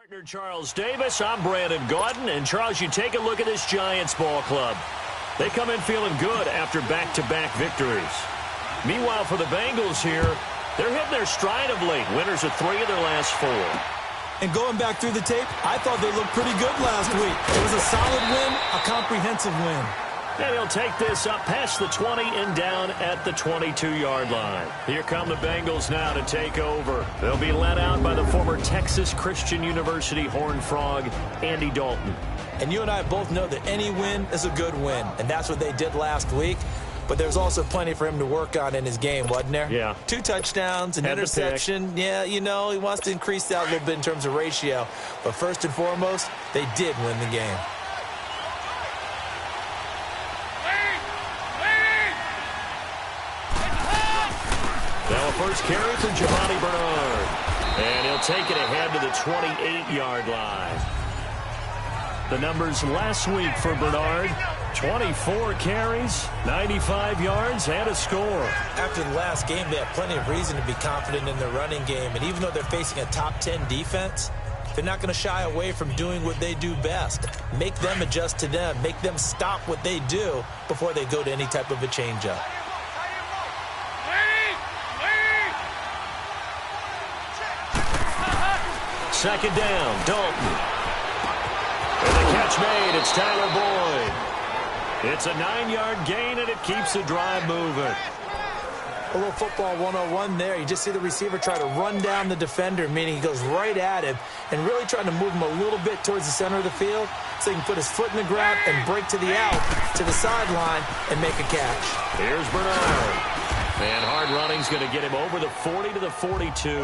Partner Charles Davis, I'm Brandon Gaudin, and Charles, you take a look at this Giants ball club. They come in feeling good after back-to-back victories. Meanwhile, for the Bengals here, they're hitting their stride of late. Winners of 3 of their last 4. And going back through the tape, I thought they looked pretty good last week. It was a solid win, a comprehensive win. And he'll take this up past the 20 and down at the 22-yard line. Here come the Bengals now to take over. They'll be led out by the former Texas Christian University Horned Frog, Andy Dalton. And you and I both know that any win is a good win, and that's what they did last week. But there's also plenty for him to work on in his game, wasn't there? Yeah. 2 touchdowns, an interception. Yeah, you know, he wants to increase that a little bit in terms of ratio. But first and foremost, they did win the game. Now a first carry for Giovanni Bernard. And he'll take it ahead to the 28-yard line. The numbers last week for Bernard: 24 carries, 95 yards, and a score. After the last game, they have plenty of reason to be confident in their running game. And even though they're facing a top 10 defense, they're not going to shy away from doing what they do best. Make them adjust to them. Make them stop what they do before they go to any type of a changeup. Second down, Dalton. And the catch made, it's Tyler Boyd. It's a 9-yard gain, and it keeps the drive moving. A little football 101 there. You just see the receiver try to run down the defender, meaning he goes right at him and really trying to move him a little bit towards the center of the field so he can put his foot in the ground and break to the out, to the sideline, and make a catch. Here's Bernard. And hard running's going to get him over the 40 to the 42.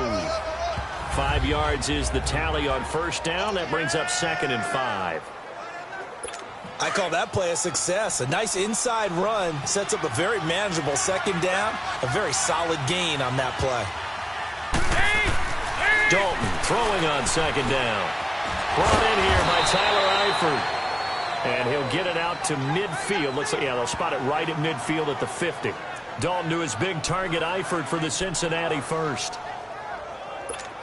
5 yards is the tally on first down. That brings up 2nd and 5. I call that play a success. A nice inside run sets up a very manageable second down. A very solid gain on that play. Dalton throwing on second down. Brought in here by Tyler Eifert. And he'll get it out to midfield. Looks like, yeah, they'll spot it right at midfield at the 50. Dalton to his big target, Eifert, for the Cincinnati first.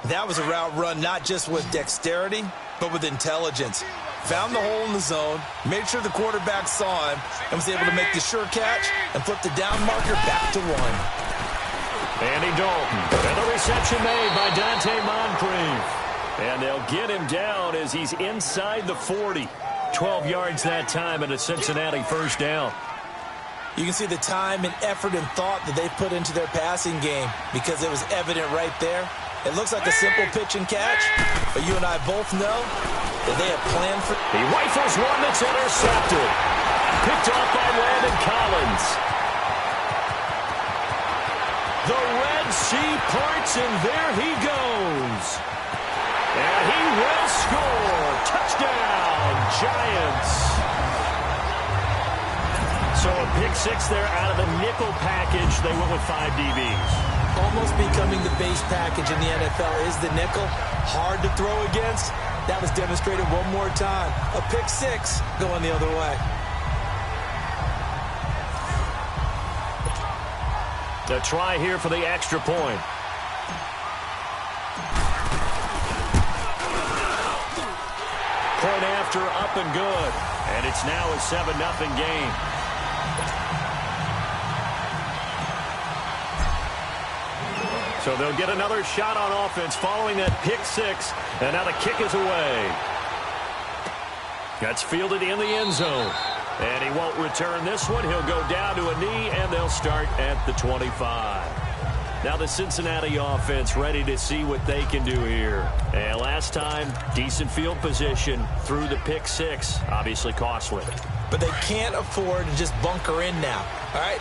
That was a route run not just with dexterity, but with intelligence. Found the hole in the zone, made sure the quarterback saw him, and was able to make the sure catch and flip the down marker back to 1. Andy Dalton. And the reception made by Dante Moncrief. And they'll get him down as he's inside the 40. 12 yards that time and a Cincinnati first down. You can see the time and effort and thought that they put into their passing game because it was evident right there. It looks like a simple pitch and catch, but you and I both know that they have planned for... He rifles one that's intercepted. Picked off by Landon Collins. The Red Sea parts, and there he goes. And he will score. Touchdown, Giants. So a pick 6 there out of the nickel package. They went with 5 DBs. Almost becoming the base package in the NFL is the nickel. Hard to throw against. That was demonstrated one more time. A pick 6 going the other way. The try here for the extra point. Point after, up and good. And it's now a 7-0 game. So they'll get another shot on offense following that pick 6. And now the kick is away. That's fielded in the end zone. And he won't return this one. He'll go down to a knee, and they'll start at the 25. Now the Cincinnati offense ready to see what they can do here. And last time, decent field position through the pick 6. Obviously costly. But they can't afford to just bunker in now. All right,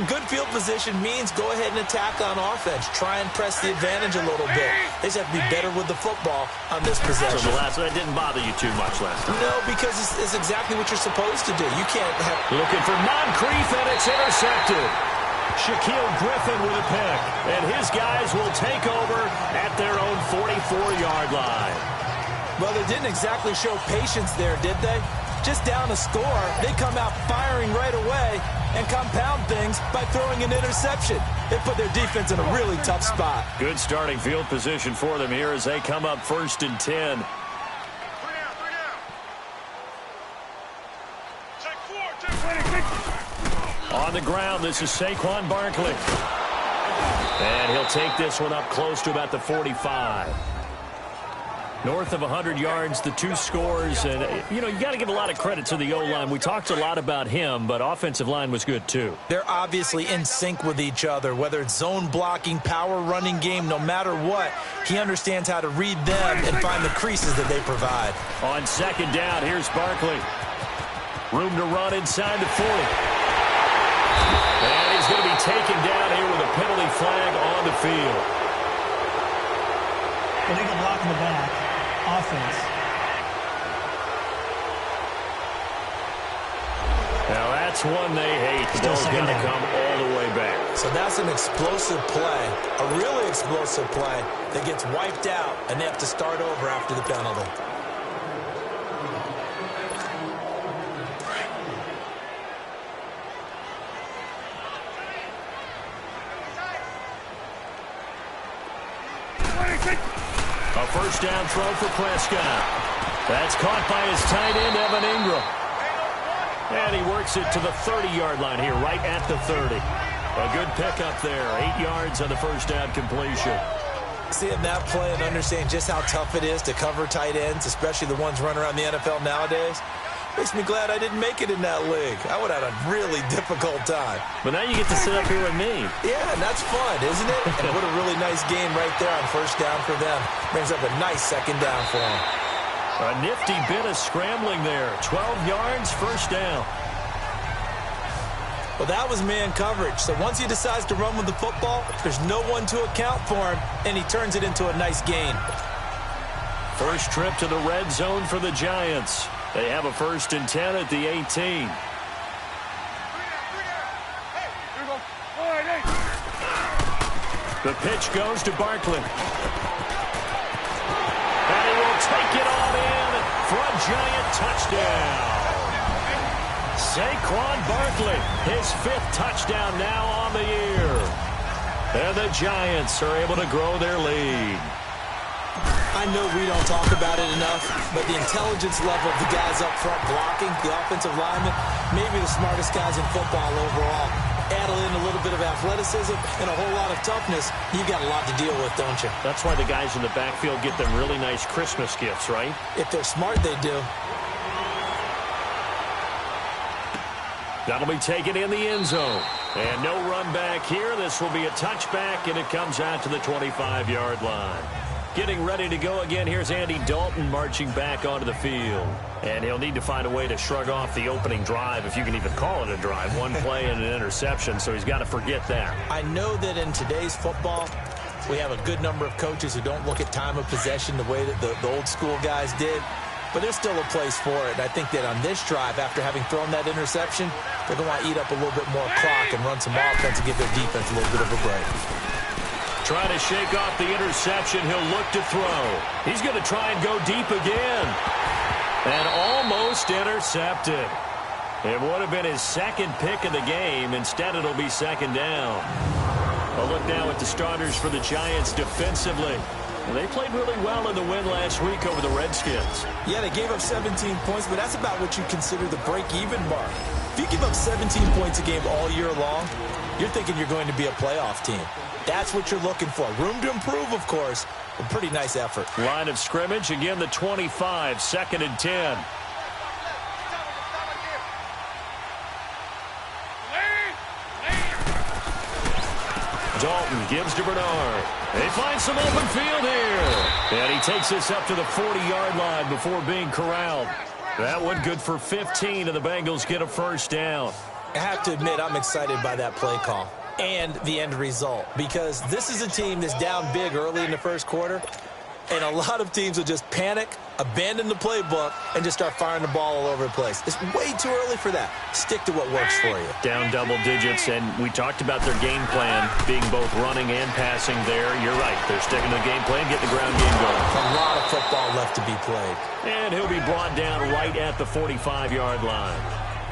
good field position means go ahead and attack on offense. Try and press the advantage a little bit. They just have to be better with the football on this possession. So that didn't bother you too much last time? No, because it's exactly what you're supposed to do. You can't have... Looking for Moncrief, and it's intercepted. Shaquille Griffin with a pick. And his guys will take over at their own 44-yard line. Well, they didn't exactly show patience there, did they? Just down a score, they come out firing right away and compound things by throwing an interception. They put their defense in a really tough spot. Good starting field position for them here as they come up 1st and 10. the ground. This is Saquon Barkley. And he'll take this one up close to about the 45. North of 100 yards, the 2 scores. And, you got to give a lot of credit to the O-line. We talked a lot about him, but offensive line was good, too. They're obviously in sync with each other, whether it's zone blocking, power running game, no matter what. He understands how to read them and find the creases that they provide. On second down, here's Barkley. Room to run inside the 40. And he's going to be taken down here with a penalty flag on the field. Illegal block in the back. Offense. Now that's one they hate. The ball's got to come all the way back. So that's an explosive play, a really explosive play that gets wiped out, and they have to start over after the penalty. A first down throw for Prescott. That's caught by his tight end, Evan Ingram. And he works it to the 30-yard line here, right at the 30. A good pickup there. 8 yards on the first down completion. Seeing that play and understanding just how tough it is to cover tight ends, especially the ones running around the NFL nowadays, makes me glad I didn't make it in that league. I would have had a really difficult time. But now you get to sit up here with me. Yeah, and that's fun, isn't it? And what a really nice game right there on first down for them. Brings up a nice second down for them. A nifty bit of scrambling there. 12 yards, first down. Well, that was man coverage. So once he decides to run with the football, there's no one to account for him, and he turns it into a nice gain. First trip to the red zone for the Giants. They have a 1st and 10 at the 18. The pitch goes to Barkley. And he will take it on in for a Giant touchdown. Saquon Barkley, his 5th touchdown now on the year. And the Giants are able to grow their lead. I know we don't talk about it enough, but the intelligence level of the guys up front blocking, the offensive linemen, maybe the smartest guys in football overall. Add in a little bit of athleticism and a whole lot of toughness, you've got a lot to deal with, don't you? That's why the guys in the backfield get them really nice Christmas gifts, right? If they're smart, they do. That'll be taken in the end zone. And no run back here. This will be a touchback, and it comes out to the 25-yard line. Getting ready to go again. Here's Andy Dalton marching back onto the field. And he'll need to find a way to shrug off the opening drive, if you can even call it a drive. One play and an interception, so he's got to forget that. I know that in today's football, we have a good number of coaches who don't look at time of possession the way that the old school guys did. But there's still a place for it. And I think that on this drive, after having thrown that interception, they're going to want to eat up a little bit more clock and run some offense and give their defense a little bit of a break. Trying to shake off the interception. He'll look to throw. He's going to try and go deep again. And almost intercepted. It would have been his 2nd pick of the game. Instead, it'll be 2nd down. A look now at the starters for the Giants defensively. They played really well in the win last week over the Redskins. Yeah, they gave up 17 points, but that's about what you consider the break-even mark. If you give up 17 points a game all year long, you're thinking you're going to be a playoff team. That's what you're looking for. Room to improve, of course. A pretty nice effort. Line of scrimmage, again the 25, 2nd and 10. Dalton gives to Bernard. They find some open field here. And he takes this up to the 40-yard line before being corralled. That one good for 15, and the Bengals get a 1st down. I have to admit, I'm excited by that play call and the end result, because this is a team that's down big early in the 1st quarter, and a lot of teams will just panic, abandon the playbook, and just start firing the ball all over the place. It's way too early for that. Stick to what works for you. Down double digits, and we talked about their game plan being both running and passing there. You're right. They're sticking to the game plan, getting the ground game going. A lot of football left to be played. And he'll be brought down right at the 45-yard line.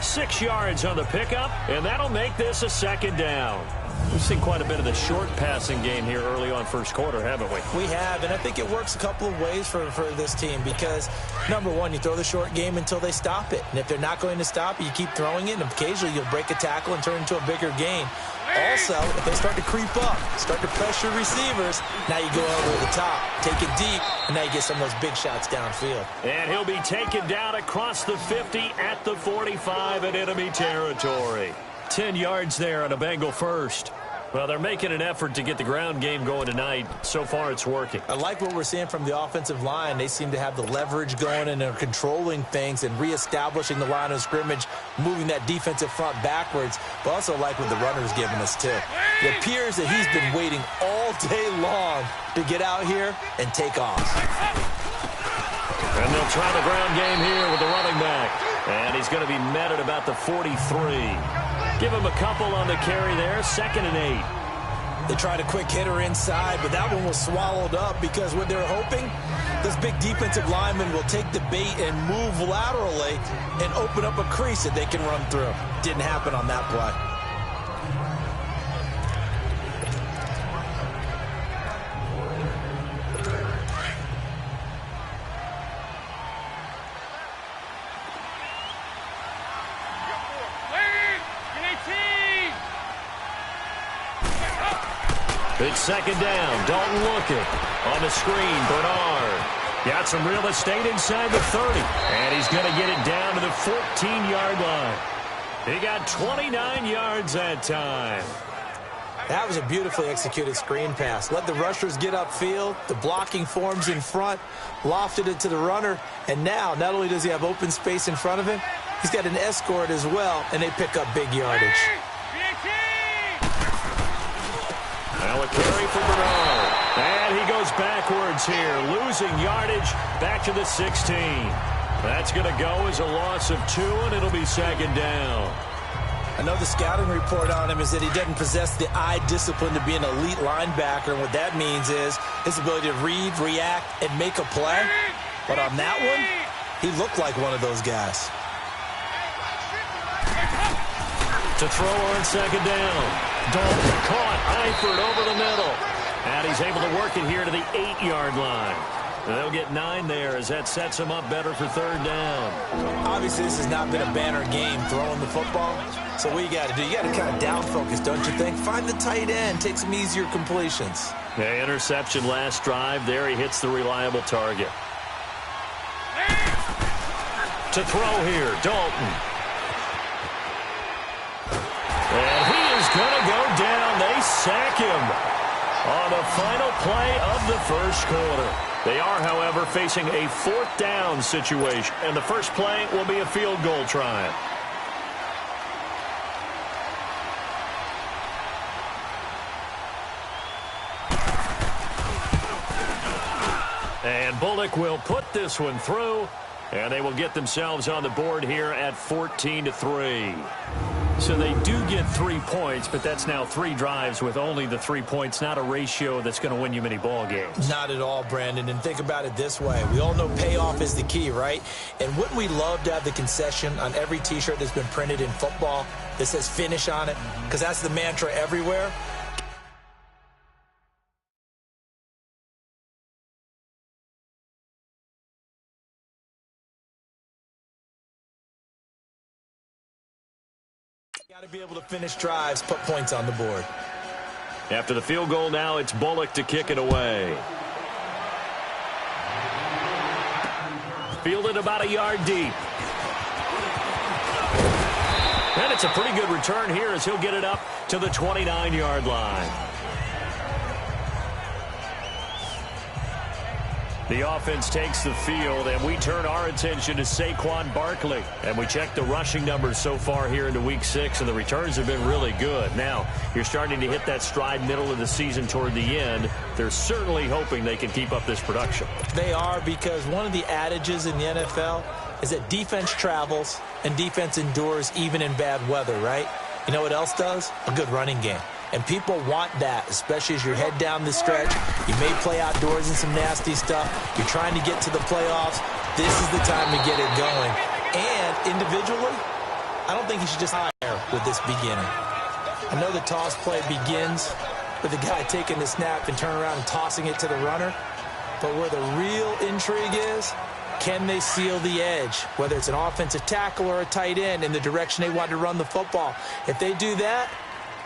6 yards on the pickup, and that'll make this a 2nd down. We've seen quite a bit of the short passing game here early on first quarter, haven't we? We have, and I think it works a couple of ways for this team because, number one, you throw the short game until they stop it. And if they're not going to stop it, you keep throwing it, and occasionally you'll break a tackle and turn it into a bigger gain. Also, if they start to creep up, start to pressure receivers, now you go over the top, take it deep, and now you get some of those big shots downfield. And he'll be taken down across the 50 at the 45 in enemy territory. 10 yards there on a Bengal first. Well, they're making an effort to get the ground game going tonight. So far, it's working. I like what we're seeing from the offensive line. They seem to have the leverage going and are controlling things and reestablishing the line of scrimmage, moving that defensive front backwards. But also like what the runner's giving us, too. It appears that he's been waiting all day long to get out here and take off. And they'll try the ground game here with the running back. And he's going to be met at about the 43. Give him a couple on the carry there, 2nd and 8. They tried a quick hitter inside, but that one was swallowed up because what they're hoping, those big defensive linemen will take the bait and move laterally and open up a crease that they can run through. Didn't happen on that play. It's 2nd down. Dalton looking. On the screen, Bernard. Got some real estate inside the 30. And he's going to get it down to the 14-yard line. He got 29 yards that time. That was a beautifully executed screen pass. Let the rushers get upfield. The blocking forms in front. Lofted it to the runner. And now, not only does he have open space in front of him, he's got an escort as well, and they pick up big yardage. Now a carry for Bernard. And he goes backwards here, losing yardage back to the 16. That's going to go as a loss of 2, and it'll be 2nd down. I know the scouting report on him is that he doesn't possess the eye discipline to be an elite linebacker, and what that means is his ability to read, react, and make a play. But on that one, he looked like one of those guys. To throw on 2nd down. Dalton caught Eifert over the middle. And he's able to work it here to the 8-yard line. And they'll get 9 there as that sets him up better for 3rd down. Obviously, this has not been a banner game throwing the football. So what you got to do, you got to kind of down focus, don't you think? Find the tight end, take some easier completions. Yeah, interception last drive. There he hits the reliable target. To throw here, Dalton. And he is going to go down. They sack him on the final play of the first quarter. They are, however, facing a 4th down situation. And the first play will be a field goal try. And Bullock will put this one through. And they will get themselves on the board here at 14-3. So they do get 3 points, but that's now 3 drives with only the 3 points, not a ratio that's going to win you many ball games. Not at all, Brandon. And think about it this way. We all know payoff is the key, right? And wouldn't we love to have the concession on every T-shirt that's been printed in football that says finish on it? Because that's the mantra everywhere. Got to be able to finish drives, put points on the board. After the field goal now, it's Bullock to kick it away. Fielded about a yard deep. And it's a pretty good return here as he'll get it up to the 29-yard line. The offense takes the field, and we turn our attention to Saquon Barkley. And we check the rushing numbers so far here into Week 6, and the returns have been really good. Now, you're starting to hit that stride middle of the season toward the end. They're certainly hoping they can keep up this production. They are, because one of the adages in the NFL is that defense travels and defense endures even in bad weather, right? You know what else does? A good running game. And people want that, especially as you head down the stretch. You may play outdoors in some nasty stuff. You're trying to get to the playoffs. This is the time to get it going. And individually, I don't think you should just hire with this beginning. I know the toss play begins with the guy taking the snap and turning around and tossing it to the runner. But where the real intrigue is, can they seal the edge, whether it's an offensive tackle or a tight end, in the direction they want to run the football? If they do that,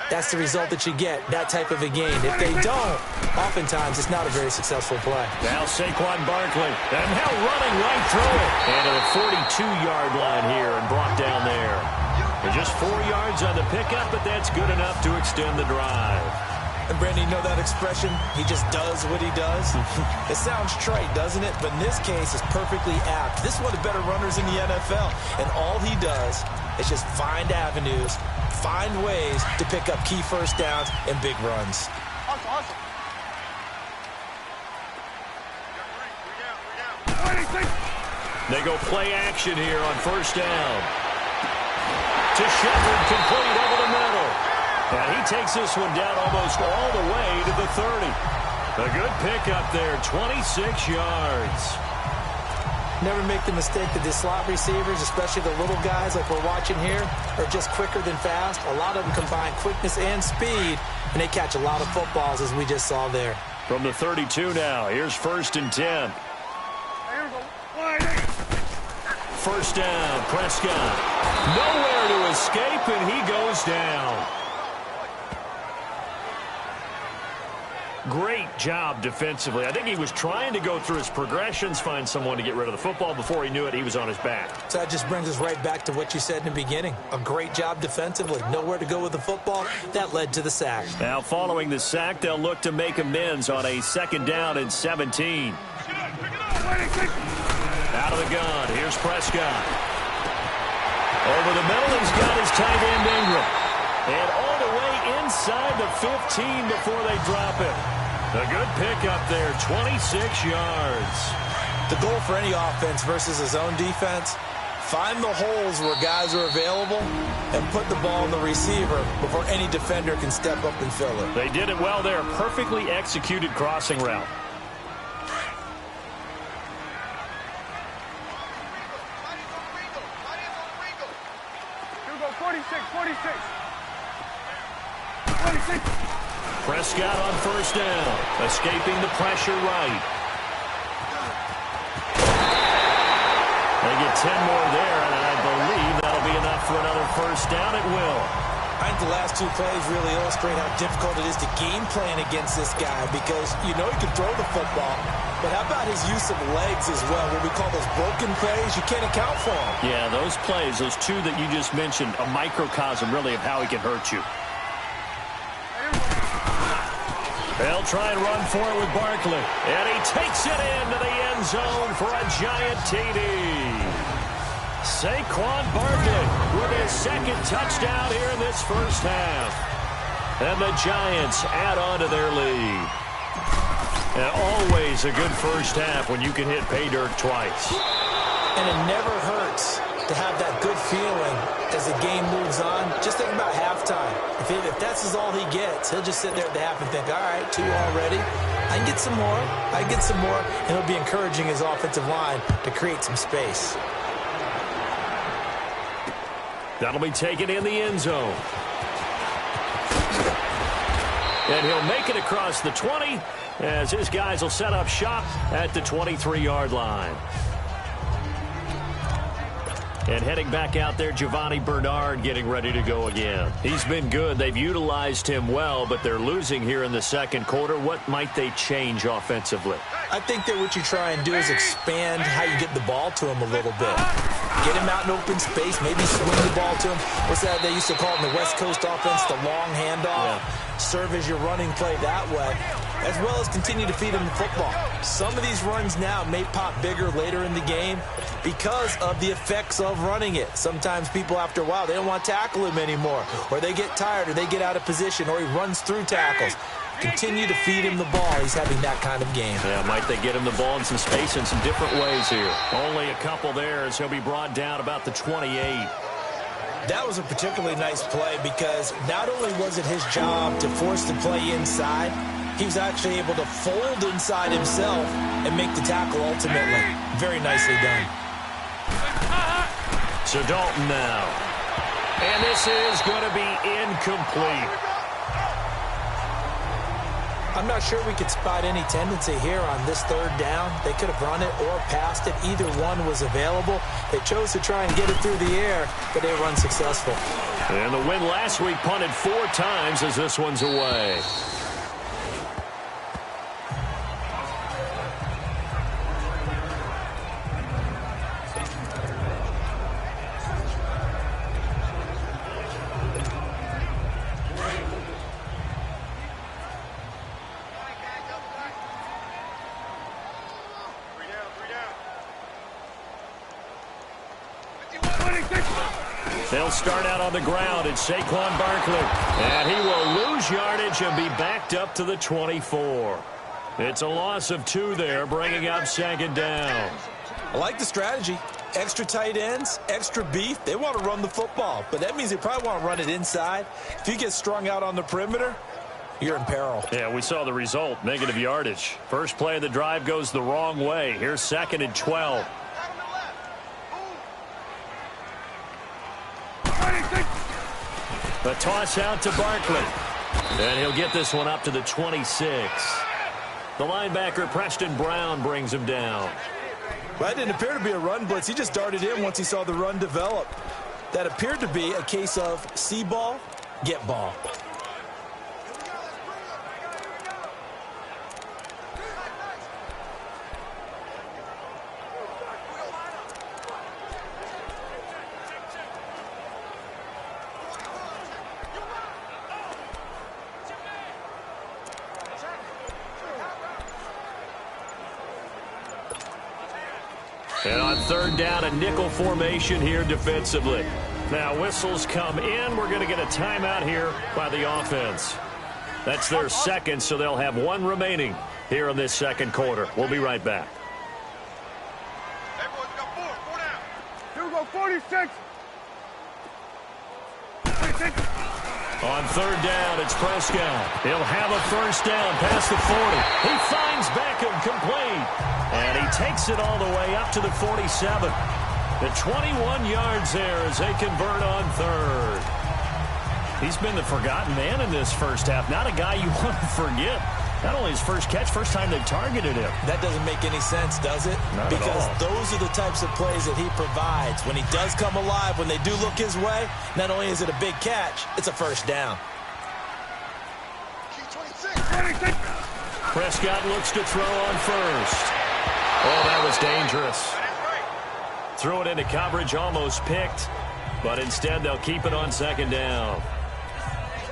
that's the result that you get, that type of a gain. If they don't, oftentimes it's not a very successful play. Now Saquon Barkley, and now running right through it. And to the 42-yard line here and brought down there. And just 4 yards on the pickup, but that's good enough to extend the drive. And Brandon, you know that expression? He just does what he does. It sounds trite, doesn't it? But in this case, it's perfectly apt. This is one of the better runners in the NFL. And all he does is just find avenues, find ways to pick up key first downs and big runs. They go play action here on first down. To Shepard, complete over the middle. And he takes this one down almost all the way to the 30. A good pickup there, 26 yards. Never make the mistake that the slot receivers, especially the little guys like we're watching here, are just quicker than fast. A lot of them combine quickness and speed, and they catch a lot of footballs, as we just saw there. From the 32 now, here's 1st and 10. First down, Prescott. Nowhere to escape, and he goes down. Great job defensively. I think he was trying to go through his progressions, find someone to get rid of the football. Before he knew it, he was on his back. So that just brings us right back to what you said in the beginning. A great job defensively. Nowhere to go with the football. That led to the sack. Now following the sack, they'll look to make amends on a 2nd down and 17. Out of the gun. Here's Prescott. Over the middle, he's got his tight end Ingram. And all the way inside the 15 before they drop it. A good pickup there, 26 yards. The goal for any offense versus a zone defense, find the holes where guys are available and put the ball in the receiver before any defender can step up and fill it. They did it well there. Perfectly executed crossing route. Prescott on first down, escaping the pressure right. They get 10 more there, and I believe that'll be enough for another first down. It will. I think the last 2 plays really illustrate how difficult it is to game plan against this guy, because you know he can throw the football, but how about his use of legs as well? What we call those broken plays, you can't account for them. Yeah, those plays, those 2 that you just mentioned, a microcosm really of how he can hurt you. They'll try and run for it with Barkley. And he takes it into the end zone for a giant TD. Saquon Barkley with his 2nd touchdown here in this first half. And the Giants add on to their lead. And always a good first half when you can hit pay dirt twice. And it never hurts to have that good feeling as the game moves on. Just think about halftime. If that's all he gets, he'll just sit there at the half and think, all right, 2 already. I can get some more. I can get some more. And he'll be encouraging his offensive line to create some space. That'll be taken in the end zone. And he'll make it across the 20 as his guys will set up shop at the 23-yard line. And heading back out there, Giovanni Bernard getting ready to go again. He's been good. They've utilized him well, but they're losing here in the 2nd quarter. What might they change offensively? I think that what you try and do is expand how you get the ball to him a little bit. Get him out in open space, maybe swing the ball to him. What's that they used to call it in the West Coast offense, the long handoff? Yeah. Serve as your running play that way, as well as continue to feed him the football. Some of these runs now may pop bigger later in the game because of the effects of running it. Sometimes people, after a while, they don't want to tackle him anymore, or they get tired, or they get out of position, or he runs through tackles. Continue to feed him the ball. He's having that kind of game. Yeah, might they get him the ball in some space in some different ways here. Only a couple there as he'll be brought down about the 28. That was a particularly nice play because not only was it his job to force the play inside, he was actually able to fold inside himself and make the tackle ultimately. Very nicely done. So Dalton now. And this is going to be incomplete. I'm not sure we could spot any tendency here on this third down. They could have run it or passed it. Either one was available. They chose to try and get it through the air, but they were unsuccessful. And the win last week punted 4 times as this one's away. They'll start out on the ground. It's Saquon Barkley. And he will lose yardage and be backed up to the 24. It's a loss of 2 there, bringing up 2nd down. I like the strategy. Extra tight ends, extra beef. They want to run the football, but that means they probably want to run it inside. If you get strung out on the perimeter, you're in peril. Yeah, we saw the result, negative yardage. First play of the drive goes the wrong way. Here's 2nd and 12. A toss out to Barkley. And he'll get this one up to the 26. The linebacker, Preston Brown, brings him down. Well, that didn't appear to be a run blitz. He just darted in once he saw the run develop. That appeared to be a case of see ball, get ball. And on 3rd down, a nickel formation here defensively. Now whistles come in. We're going to get a timeout here by the offense. That's their 2nd, so they'll have 1 remaining here in this 2nd quarter. We'll be right back. Everyone's got 4 down. Here we go, 46. On 3rd down, it's Prescott. He'll have a 1st down past the 40. He finds Beckham complete. And he takes it all the way up to the 47. The 21 yards there as they convert on 3rd. He's been the forgotten man in this first half. Not a guy you want to forget. Not only his first catch, first time they targeted him. That doesn't make any sense, does it? Not because at all. Those are the types of plays that he provides. When he does come alive, when they do look his way, not only is it a big catch, it's a 1st down. Prescott looks to throw on 1st. Oh, that was dangerous. Threw it into coverage, almost picked. But instead, they'll keep it on 2nd down.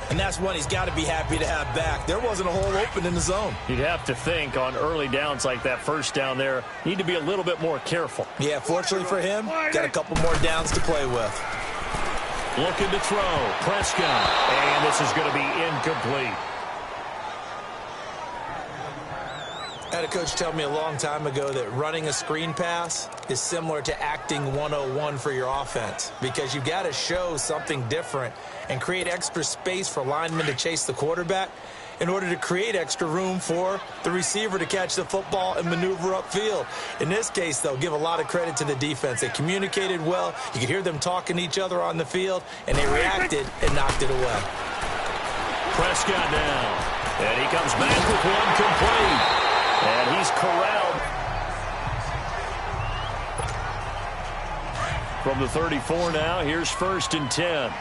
And that's one he's got to be happy to have back. There wasn't a hole open in the zone. You'd have to think on early downs like that 1st down there, need to be a little bit more careful. Yeah, fortunately for him, got a couple more downs to play with. Looking to throw, Prescott. And this is going to be incomplete. I had a coach tell me a long time ago that running a screen pass is similar to acting 101 for your offense, because you've got to show something different and create extra space for linemen to chase the quarterback in order to create extra room for the receiver to catch the football and maneuver upfield. In this case, though, give a lot of credit to the defense. They communicated well. You could hear them talking to each other on the field, and they reacted and knocked it away. Prescott now. And he comes back with one complete. And he's corralled from the 34 now. Here's 1st and 10.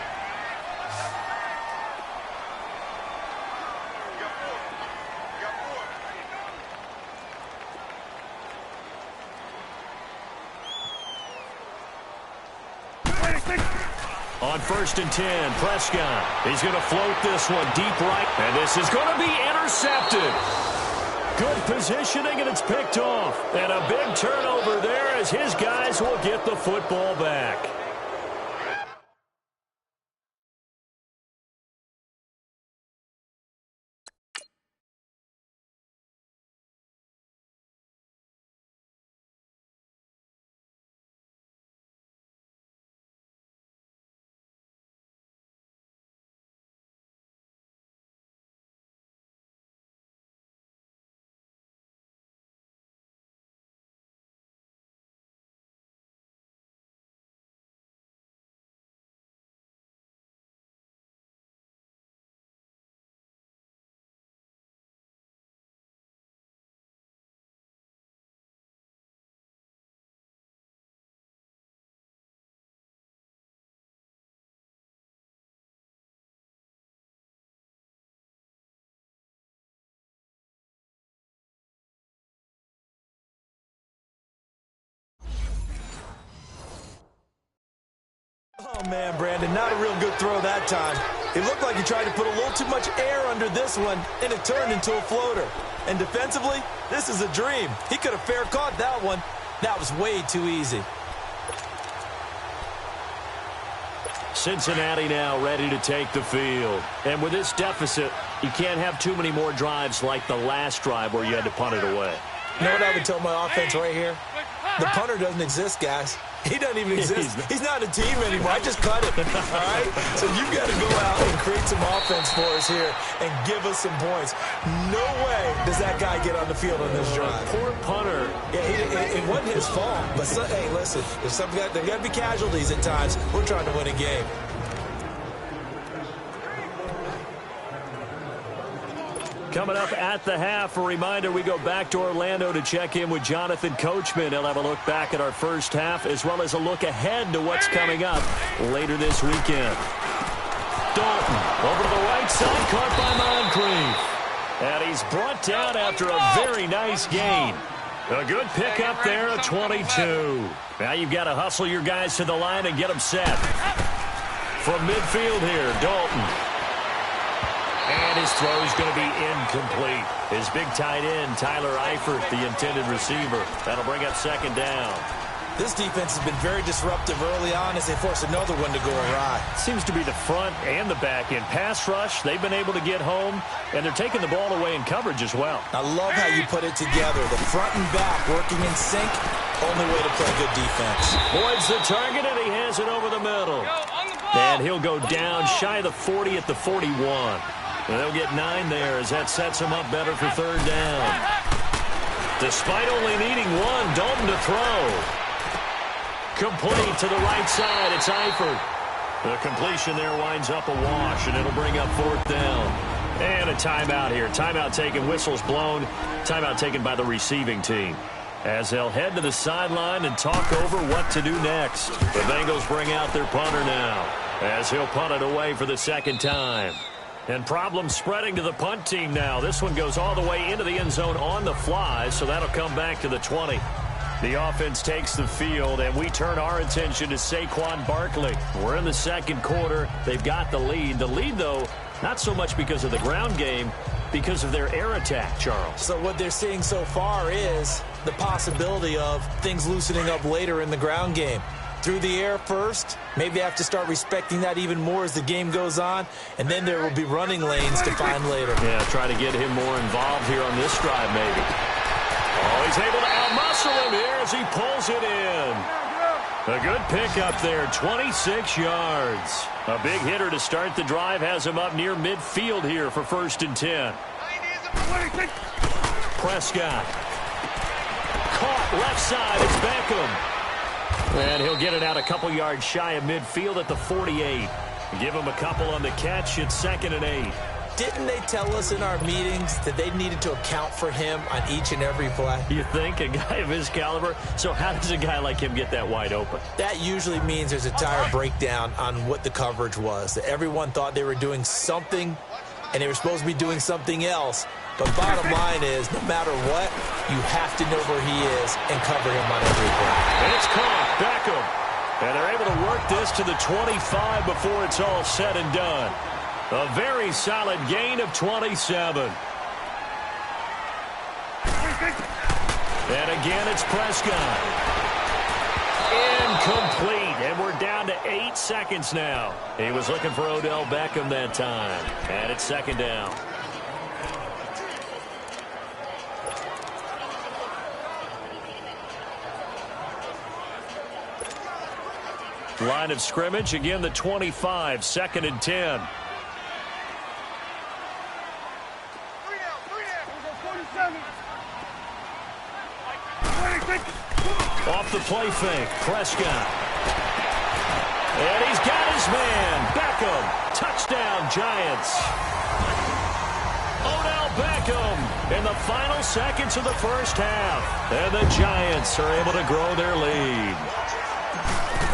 On 1st and 10, Prescott. He's going to float this one deep right. And this is going to be intercepted. Good positioning, and it's picked off. And a big turnover there as his guys will get the football back. Oh, man, Brandon, not a real good throw that time. It looked like he tried to put a little too much air under this one, and it turned into a floater. And defensively, this is a dream. He could have fair caught that one. That was way too easy. Cincinnati now ready to take the field. And with this deficit, you can't have too many more drives like the last drive where you had to punt it away. You know what I would tell my offense right here? The punter doesn't exist, guys. He doesn't even exist. He's not a team anymore. I just cut him, all right? So you've got to go out and create some offense for us here and give us some points. No way does that guy get on the field on this drive. Poor punter. Yeah, it wasn't his fault. But, hey, listen, there's got to be casualties at times. We're trying to win a game. Coming up at the half, a reminder, we go back to Orlando to check in with Jonathan Coachman. He'll have a look back at our first half as well as a look ahead to what's coming up later this weekend. Dalton over to the right side, caught by Moncrief. And he's brought down after a very nice gain. A good pickup there, a 22. Now you've got to hustle your guys to the line and get them set. From midfield here, Dalton. And his throw is going to be incomplete. His big tight end, Tyler Eifert, the intended receiver. That'll bring up second down. This defense has been very disruptive early on as they force another one to go awry. Seems to be the front and the back end. Pass rush, they've been able to get home, and they're taking the ball away in coverage as well. I love how you put it together. The front and back working in sync. Only way to play good defense. Boyd's the target, and he has it over the middle. And he'll go down shy of the 40 at the 41. And they'll get 9 there as that sets them up better for third down. Despite only needing 1, Dalton to throw. Complete to the right side. It's Eifert. The completion there winds up a wash, and it'll bring up fourth down. And a timeout here. Timeout taken, whistles blown. Timeout taken by the receiving team. As they'll head to the sideline and talk over what to do next. The Bengals bring out their punter now as he'll punt it away for the second time. And problems spreading to the punt team now. This one goes all the way into the end zone on the fly, so that'll come back to the 20. The offense takes the field, and we turn our attention to Saquon Barkley. We're in the second quarter. They've got the lead. The lead, though, not so much because of the ground game, because of their air attack, Charles. So what they're seeing so far is the possibility of things loosening up later in the ground game. Through the air first. Maybe they have to start respecting that even more as the game goes on. And then there will be running lanes to find later. Yeah, try to get him more involved here on this drive maybe. Oh, he's able to outmuscle him here as he pulls it in. A good pickup there, 26 yards. A big hitter to start the drive has him up near midfield here for 1st and 10. Prescott. Caught left side, it's Beckham. And he'll get it out a couple yards shy of midfield at the 48. Give him a couple on the catch. It's 2nd and 8. Didn't they tell us in our meetings that they needed to account for him on each and every play? You think? A guy of his caliber? So how does a guy like him get that wide open? That usually means there's a tire breakdown on what the coverage was. That everyone thought they were doing something, and they were supposed to be doing something else. But bottom line is, no matter what, you have to know where he is and cover him on every play. And it's caught. Beckham. And they're able to work this to the 25 before it's all said and done. A very solid gain of 27. And again, it's Prescott. Incomplete. And we're down to 8 seconds now. He was looking for Odell Beckham that time. And it's 2nd down. Line of scrimmage, again the 25, 2nd and 10. Off the play fake, Prescott. And he's got his man, Beckham. Touchdown, Giants. Odell Beckham in the final seconds of the first half. And the Giants are able to grow their lead.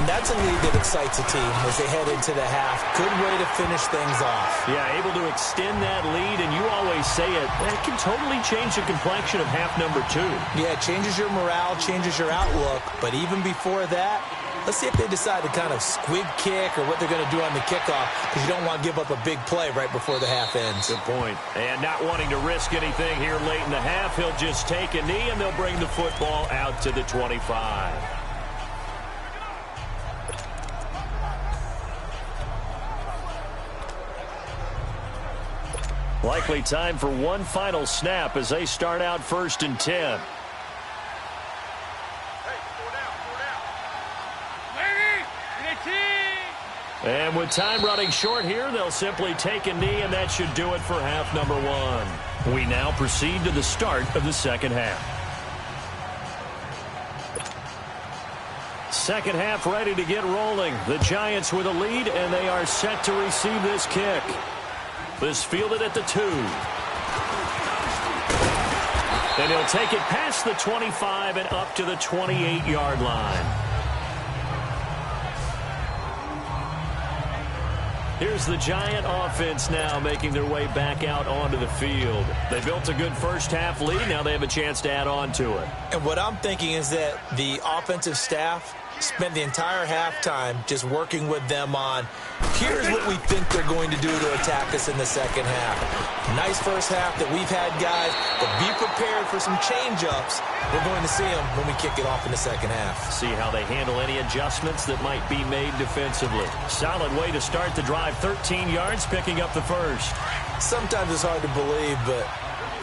And that's a lead that excites a team as they head into the half. Good way to finish things off. Yeah, able to extend that lead, and you always say it, that can totally change the complexion of half number 2. Yeah, it changes your morale, changes your outlook, but even before that, Let's see if they decide to kind of squib kick or what they're going to do on the kickoff, because you don't want to give up a big play right before the half ends. Good point. And not wanting to risk anything here late in the half, he'll just take a knee, and they'll bring the football out to the 25. Likely time for one final snap as they start out 1st and 10. And with time running short here, they'll simply take a knee, and that should do it for half number 1. We now proceed to the start of the second half. Second half ready to get rolling. The Giants with a lead, and they are set to receive this kick. This fielded at the 2. And he'll take it past the 25 and up to the 28-yard line. Here's the Giant offense now making their way back out onto the field. They built a good first half lead. Now they have a chance to add on to it. And what I'm thinking is that the offensive staff spent the entire halftime just working with them on, here's what we think they're going to do to attack us in the second half. Nice first half that we've had, guys, but be prepared for some change-ups. We're going to see them when we kick it off in the second half. See how they handle any adjustments that might be made defensively. Solid way to start the drive, 13 yards, picking up the first. Sometimes it's hard to believe, but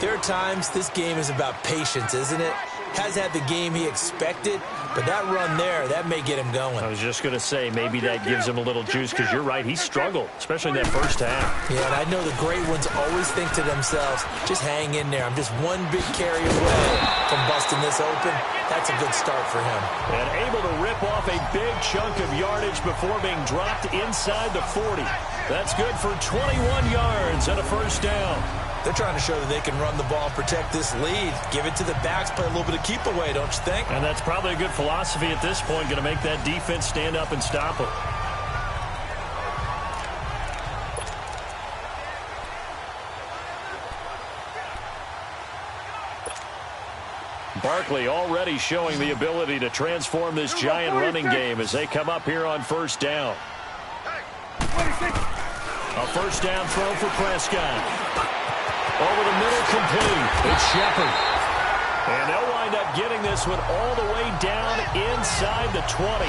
there are times this game is about patience, isn't it? Has had the game he expected, but that run there, that may get him going. I was just going to say, maybe that gives him a little juice, because you're right, he struggled, especially in that first half. Yeah, and I know the great ones always think to themselves, just hang in there. I'm just one big carry away from busting this open. That's a good start for him. And able to rip off a big chunk of yardage before being dropped inside the 40. That's good for 21 yards and a first down. They're trying to show that they can run the ball and protect this lead. Give it to the backs, play a little bit of keep away, don't you think? And that's probably a good philosophy at this point, going to make that defense stand up and stop them. Barkley already showing the ability to transform this Giant running game as they come up here on first down. A first down throw for Prescott. Over the middle, complete. It's Shepard. And they'll wind up getting this one all the way down inside the 20.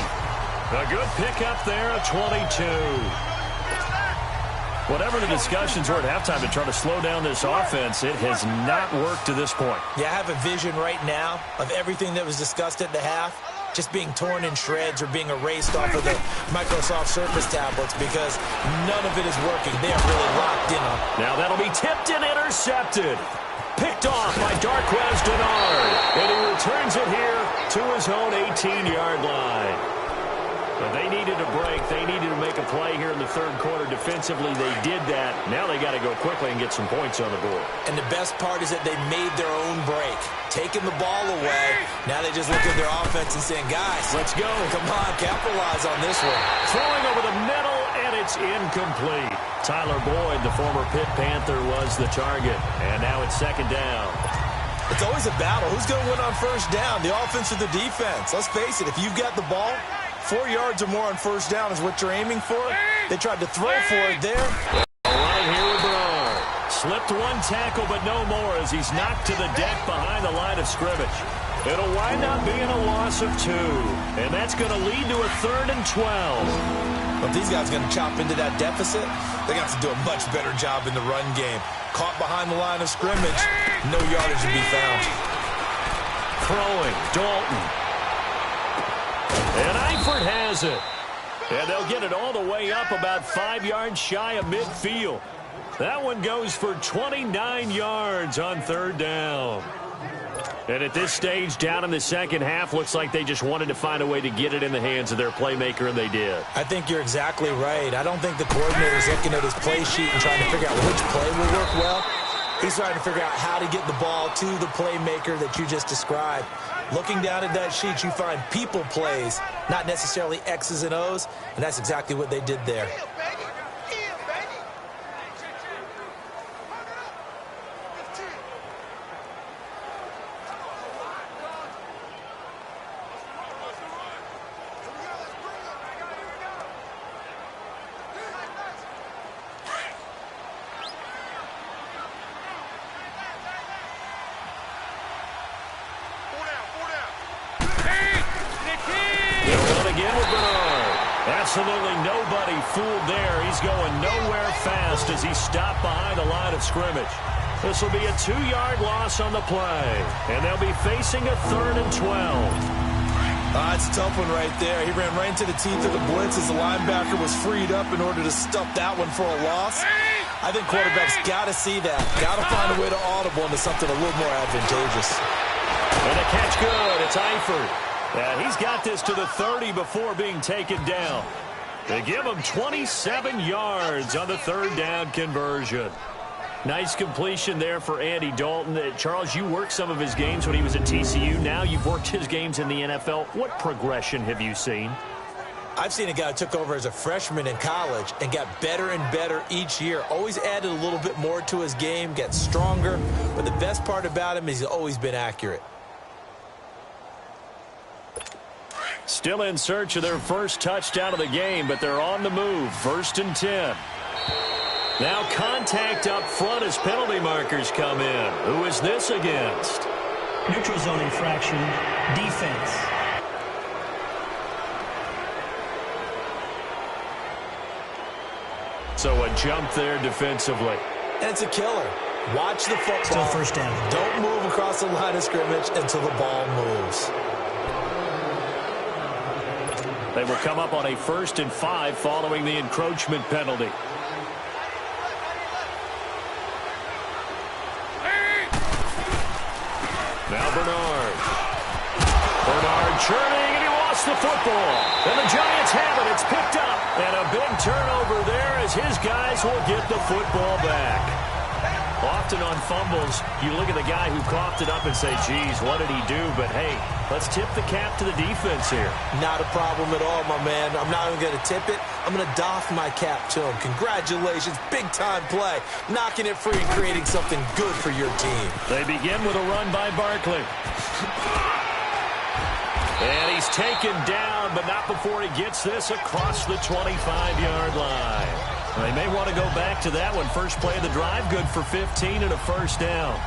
A good pickup there, a 22. Whatever the discussions were at halftime to try to slow down this offense, it has not worked to this point. Yeah, I have a vision right now of everything that was discussed at the half just being torn in shreds or being erased off of the Microsoft Surface tablets, because none of it is working. They are really locked in on it. Now that'll be tipped and intercepted. Picked off by Darquez Denard. And he returns it here to his own 18-yard line. But they needed a break. They needed to make a play here in the third quarter defensively. They did that. Now they got to go quickly and get some points on the board. And the best part is that they made their own break. Taking the ball away. Now they just look at their offense and saying, guys, let's go. Come on, capitalize on this one. Throwing over the middle, and it's incomplete. Tyler Boyd, the former Pitt Panther, was the target. And now it's second down. It's always a battle. Who's going to win on first down, the offense or the defense? Let's face it, if you've got the ball, 4 yards or more on first down is what you're aiming for. They tried to throw for it there. Right here with Bernard. Slipped one tackle, but no more as he's knocked to the deck behind the line of scrimmage. It'll wind up being a loss of 2. And that's going to lead to a 3rd and 12. Well, if these guys are going to chop into that deficit, they're going to have to do a much better job in the run game. Caught behind the line of scrimmage, no yardage to be found. Throwing, Dalton. And Eifert has it. And they'll get it all the way up about 5 yards shy of midfield. That one goes for 29 yards on third down. And at this stage, down in the second half, looks like they just wanted to find a way to get it in the hands of their playmaker, and they did. I think you're exactly right. I don't think the coordinator's looking at his play sheet and trying to figure out which play will work well. He's trying to figure out how to get the ball to the playmaker that you just described. Looking down at that sheet, you find people plays, not necessarily X's and O's, and that's exactly what they did there. He'll run again with Bernard. Absolutely nobody fooled there. He's going nowhere fast as he stopped behind the line of scrimmage. This will be a 2-yard loss on the play, and they'll be facing a 3rd and 12. It's a tough one right there. He ran right into the teeth of the blitz as the linebacker was freed up in order to stuff that one for a loss. I think quarterbacks got to see that. Got to find a way to audible into something a little more advantageous. And the catch good. It's Eifert. He's got this to the 30 before being taken down. They give him 27 yards on the 3rd down conversion. Nice completion there for Andy Dalton. Charles, you worked some of his games when he was at TCU. Now you've worked his games in the NFL. What progression have you seen? I've seen a guy who took over as a freshman in college and got better and better each year. Always added a little bit more to his game, got stronger. But the best part about him is he's always been accurate. Still in search of their first touchdown of the game, but they're on the move. 1st and 10. Now contact up front as penalty markers come in. Who is this against? Neutral zone infraction, defense. So a jump there defensively. And it's a killer. Watch the football. Still 1st down. Don't move across the line of scrimmage until the ball moves. They will come up on a 1st and 5 following the encroachment penalty. Now Bernard. Bernard churning, and he lost the football. And the Giants have it. It's picked up. And a big turnover there as his guys will get the football back. Often on fumbles, you look at the guy who coughed it up and say, geez, what did he do? But, hey, let's tip the cap to the defense here. Not a problem at all, my man. I'm not even going to tip it. I'm going to doff my cap to him. Congratulations. Big-time play. Knocking it free and creating something good for your team. They begin with a run by Barkley. And he's taken down, but not before he gets this across the 25-yard line. They may want to go back to that one. First play of the drive, good for 15 and a 1st down.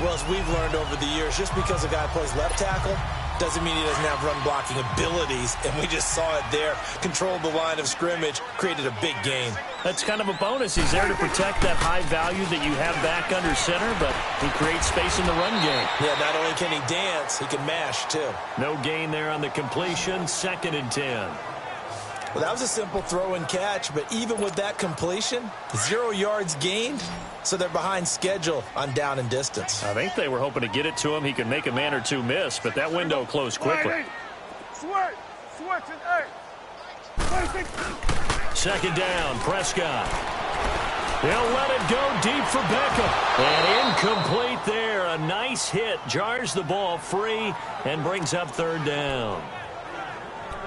Well, as we've learned over the years, just because a guy plays left tackle doesn't mean he doesn't have run-blocking abilities, and we just saw it there. Controlled the line of scrimmage, created a big gain. That's kind of a bonus. He's there to protect that high value that you have back under center, but he creates space in the run game. Yeah, not only can he dance, he can mash, too. No gain there on the completion, 2nd and 10. Well, that was a simple throw and catch, but even with that completion, 0 yards gained, so they're behind schedule on down and distance. I think they were hoping to get it to him. He could make a man or two miss, but that window closed quickly. Switch and 8. 2nd down, Prescott. They'll let it go deep for Beckham. And incomplete there. A nice hit. Jars the ball free and brings up 3rd down.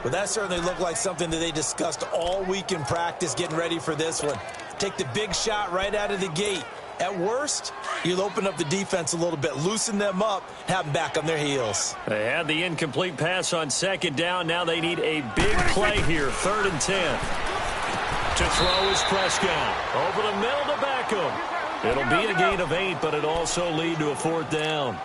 Well, that certainly looked like something that they discussed all week in practice getting ready for this one. Take the big shot right out of the gate. At worst, you'll open up the defense a little bit, loosen them up, have them back on their heels. They had the incomplete pass on 2nd down. Now they need a big play here, 3rd and 10. To throw is Prescott. Over the middle to Beckham. It'll be a gain of 8, but it'll also lead to a 4th down.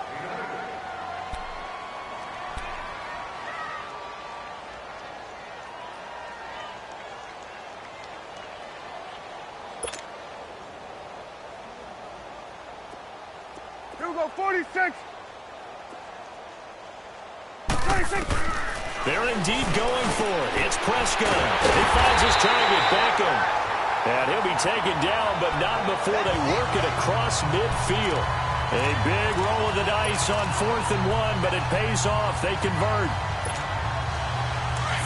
Here we go, 46. They're indeed going for it. It's Prescott. He finds his target, Beckham. And he'll be taken down, but not before they work it across midfield. A big roll of the dice on 4th and 1, but it pays off. They convert.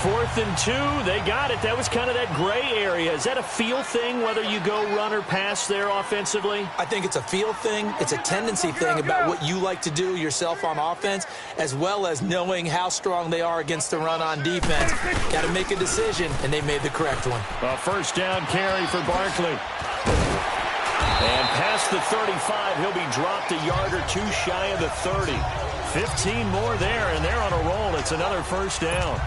4th and 2, they got it. That was kind of that gray area. Is that a feel thing, whether you go run or pass there offensively? I think it's a feel thing. It's a tendency thing about what you like to do yourself on offense, as well as knowing how strong they are against the run on defense. Got to make a decision, and they made the correct one. A 1st down carry for Barkley. And past the 35, he'll be dropped a yard or two shy of the 30. 15 more there, and they're on a roll. It's another 1st down.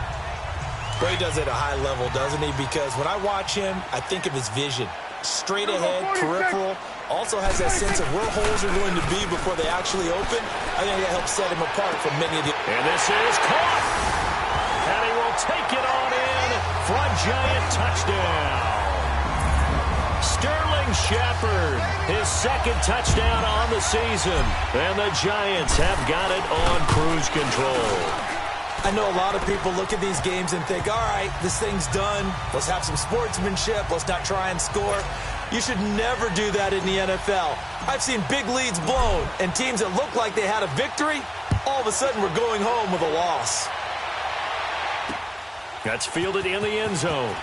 Well, he does it at a high level, doesn't he? Because when I watch him, I think of his vision. Straight ahead, peripheral. Also has that sense of where holes are going to be before they actually open. I think that helps set him apart from many of the... And this is caught. And he will Giant touchdown. Sterling Shepard, his second touchdown on the season. And the Giants have got it on cruise control. I know a lot of people look at these games and think, all right, this thing's done. Let's have some sportsmanship. Let's not try and score. You should never do that in the NFL. I've seen big leads blown, and teams that look like they had a victory, all of a sudden we're going home with a loss. That's fielded in the end zone.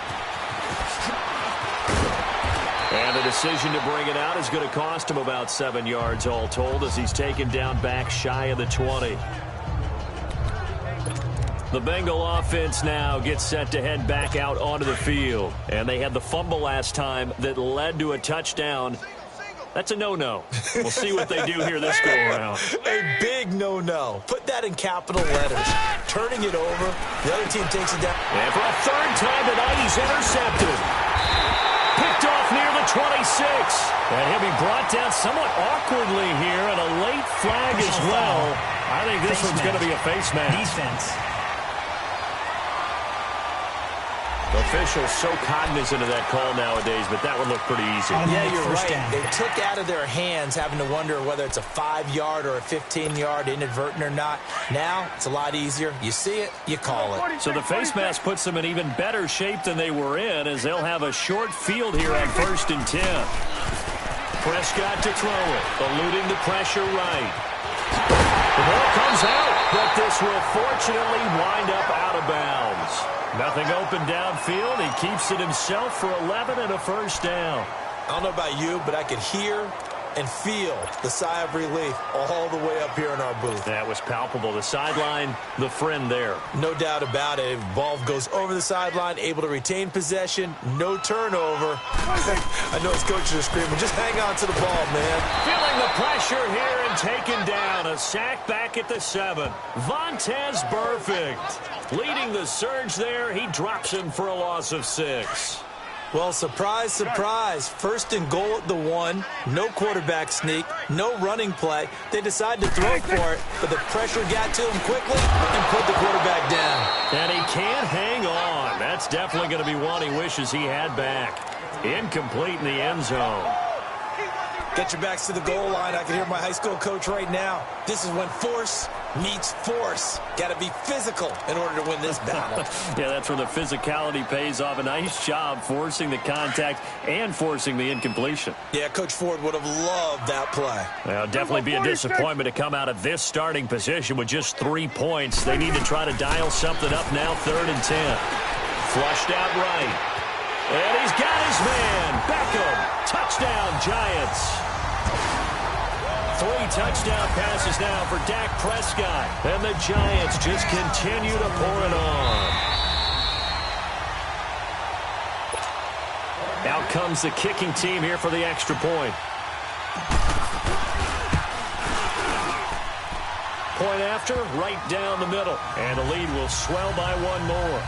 And the decision to bring it out is going to cost him about 7 yards all told as he's taken down back shy of the 20. The Bengal offense now gets set to head back out onto the field. And they had the fumble last time that led to a touchdown. That's a no-no. We'll see what they do here this go-around. A big no-no. Put that in capital letters. Turning it over. The other team takes it down. And for a third time tonight, he's intercepted. Picked off near the 26. And he'll be brought down somewhat awkwardly here, and a late flag as well. I think this one's going to be a face mask. Defense. Officials so cognizant of that call nowadays, but that one looked pretty easy. Yeah, you're right. They took out of their hands having to wonder whether it's a 5-yard or a 15-yard inadvertent or not. Now, it's a lot easier. You see it, you call it. So the face mask puts them in even better shape than they were in as they'll have a short field here on 1st and 10. Prescott to throw it, eluding the pressure right. The ball comes out, but this will fortunately wind up out of bounds. Nothing open downfield. He keeps it himself for 11 and a first down. I don't know about you, but I could hear and feel the sigh of relief all the way up here in our booth. That was palpable. The sideline, the friend there. No doubt about it. Ball goes over the sideline, able to retain possession, no turnover. I know his coaches are screaming, just hang on to the ball, man. Feeling the pressure here and taken down. A sack back at the 7. Vontaze Burfict leading the surge there. He drops him for a loss of 6. Well, surprise, surprise. 1st and goal at the 1. No quarterback sneak. No running play. They decide to throw for it, but the pressure got to him quickly and put the quarterback down. And he can't hang on. That's definitely going to be one he wishes he had back. Incomplete in the end zone. Get your backs to the goal line. I can hear my high school coach right now. This is when force meets force. Got to be physical in order to win this battle. Yeah, that's where the physicality pays off. A nice job forcing the contact and forcing the incompletion. Yeah, Coach Ford would have loved that play. Well, definitely be a disappointment to come out of this starting position with just 3 points. They need to try to dial something up now, 3rd and 10. Flushed out right. And he's got his man. Beckham. Touchdown, Giants. 3 touchdown passes now for Dak Prescott. And the Giants just continue to pour it on. Out comes the kicking team here for the extra point. Point after, right down the middle. And the lead will swell by 1 more.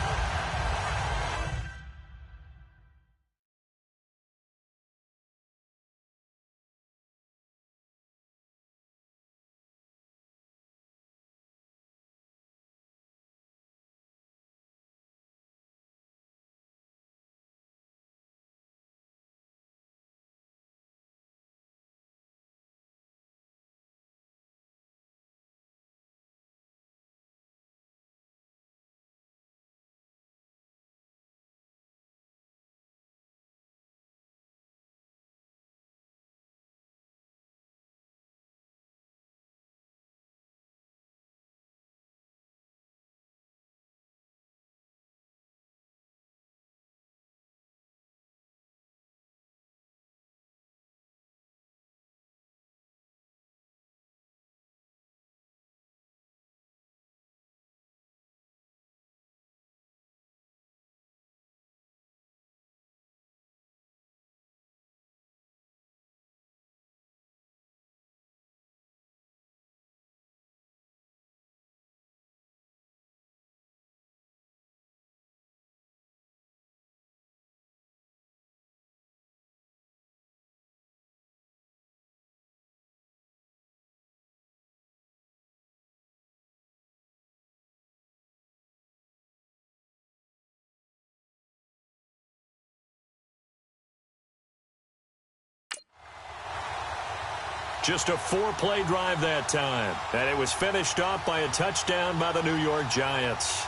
Just a 4-play drive that time. And it was finished off by a touchdown by the New York Giants.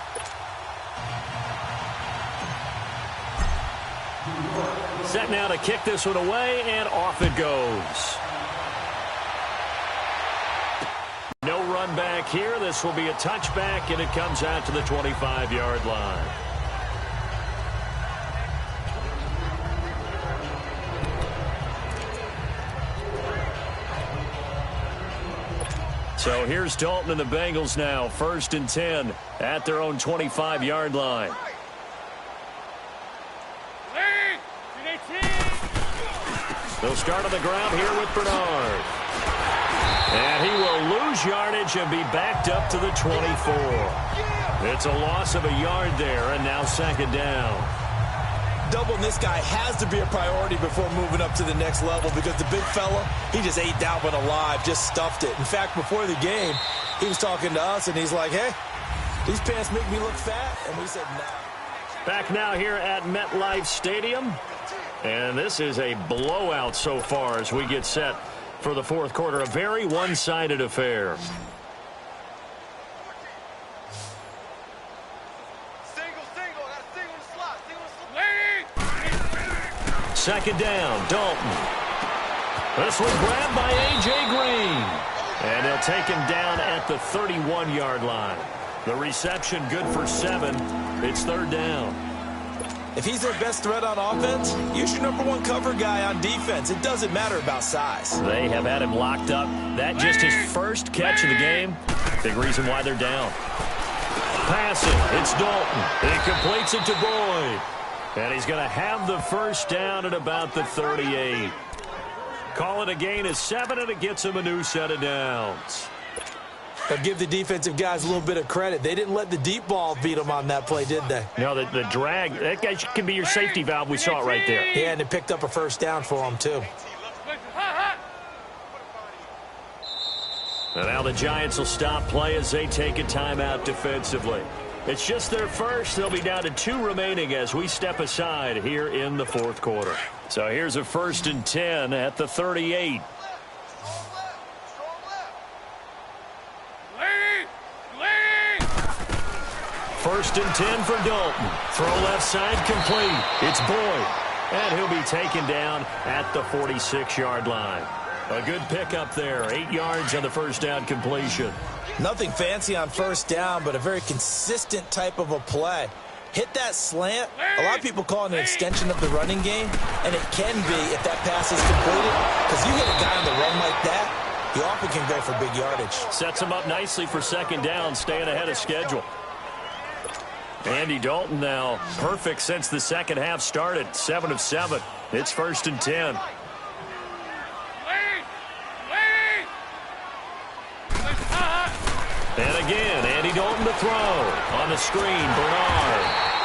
Set now to kick this one away, and off it goes. No run back here. This will be a touchback, and it comes out to the 25-yard line. So here's Dalton and the Bengals now. 1st and 10 at their own 25-yard line. They'll start on the ground here with Bernard. And he will lose yardage and be backed up to the 24. It's a loss of a yard there, and now 2nd down. Doubling this guy has to be a priority before moving up to the next level because the big fella, he just ate that one alive, just stuffed it. In fact, before the game, he was talking to us, and he's like, hey, these pants make me look fat. And we said, no. Back now here at MetLife Stadium. And this is a blowout so far as we get set for the 4th quarter. A very one-sided affair. Second down, Dalton. This one grabbed by A.J. Green. And he'll take him down at the 31-yard line. The reception good for 7. It's 3rd down. If he's their best threat on offense, use your #1 cover guy on defense. It doesn't matter about size. They have had him locked up. That just his first catch of the game. Big reason why they're down. Passing, it's Dalton. He completes it to Boyd. And he's going to have the first down at about the 38. Call it a gain of 7, and it gets him a new set of downs. But give the defensive guys a little bit of credit. They didn't let the deep ball beat them on that play, did they? No, the drag, that guy can be your safety valve. We saw it right there. Yeah, and it picked up a first down for them, too. And now the Giants will stop play as they take a timeout defensively. It's just their first. They'll be down to 2 remaining as we step aside here in the 4th quarter. So here's a 1st and 10 at the 38. First and 10 for Dalton. Throw left side complete. It's Boyd. And he'll be taken down at the 46-yard line. A good pickup there. 8 yards on the first down completion. Nothing fancy on first down, but a very consistent type of a play. Hit that slant. A lot of people call it an extension of the running game, and it can be if that pass is completed, because you hit a guy on the run like that, he often can go for big yardage. Sets him up nicely for 2nd down, staying ahead of schedule. Andy Dalton now perfect since the second half started. 7 of 7. It's 1st and 10. And again, Andy Dalton to throw. On the screen, Bernard.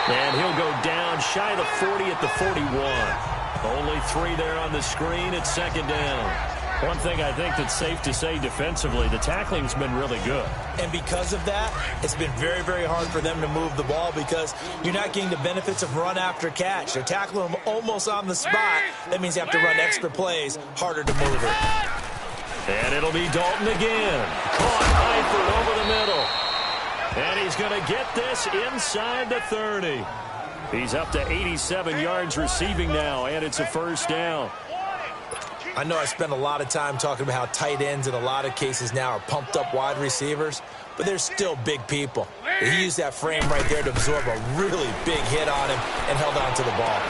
And he'll go down shy of the 40 at the 41. Only 3 there on the screen at 2nd down. One thing I think that's safe to say defensively, the tackling's been really good. And because of that, it's been very, very hard for them to move the ball because you're not getting the benefits of run after catch. They're tackling them almost on the spot. That means they have to run extra plays, harder to move it. And it'll be Dalton again. Caught Eifert over the middle. And he's going to get this inside the 30. He's up to 87 yards receiving now, and it's a first down. I know I spend a lot of time talking about how tight ends in a lot of cases now are pumped up wide receivers, but they're still big people. He used that frame right there to absorb a really big hit on him and held on to the ball.